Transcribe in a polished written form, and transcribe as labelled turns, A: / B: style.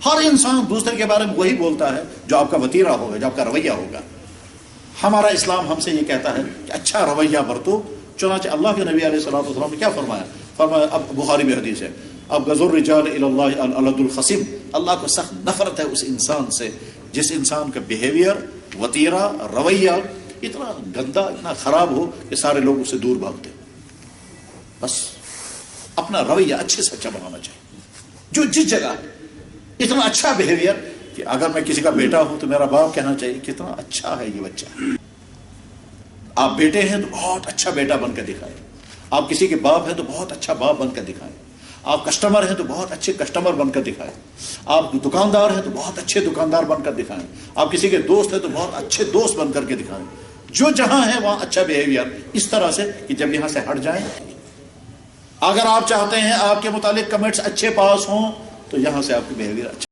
A: ہر انسان دوسرے کے بارے میں وہی بولتا ہے جو آپ کا وتیرہ ہوگا، جو آپ کا رویہ ہوگا۔ ہمارا اسلام ہم سے یہ کہتا ہے کہ اچھا رویہ برتو۔ چنانچہ اللہ کے نبی علیہ الصلوۃ والسلام نے کیا فرمایا؟ فرمایا، اب بخاری میں حدیث ہے، اب غض الرجال الی اللہ العلد الخصم، اللہ کو سخت نفرت ہے اس انسان سے جس انسان کا بیہیویئر، وتیرہ، رویہ اتنا گندا، اتنا خراب ہو کہ سارے لوگ اسے دور بھاگتے۔ بس اپنا رویہ اچھے سے اچھا بنانا چاہیے، جو جس جگہ اتنا اچھا بیہیویئر کہ اگر میں کسی کا بیٹا ہوں تو میرا باپ کہنا چاہیے کتنا اچھا ہے یہ بچہ۔ آپ بیٹے ہیں تو بہت اچھا بیٹا بن کر دکھائیں، آپ کسی کے باپ ہیں تو بہت اچھا باپ بن کر دکھائیں، آپ کسٹمر ہیں تو بہت اچھے کسٹمر بن کر دکھائیں، آپ دکاندار ہیں تو بہت اچھے دکاندار بن کر دکھائیں، آپ کسی کے دوست ہیں تو بہت اچھے دوست بن کر کے دکھائیں۔ جو جہاں ہے وہاں اچھا بیہیویئر اس طرح سے کہ جب یہاں سے ہٹ جائیں، اگر آپ چاہتے ہیں آپ کے متعلق کمنٹس اچھے پاس ہوں تو یہاں سے آپ کی بیہیویئر اچھا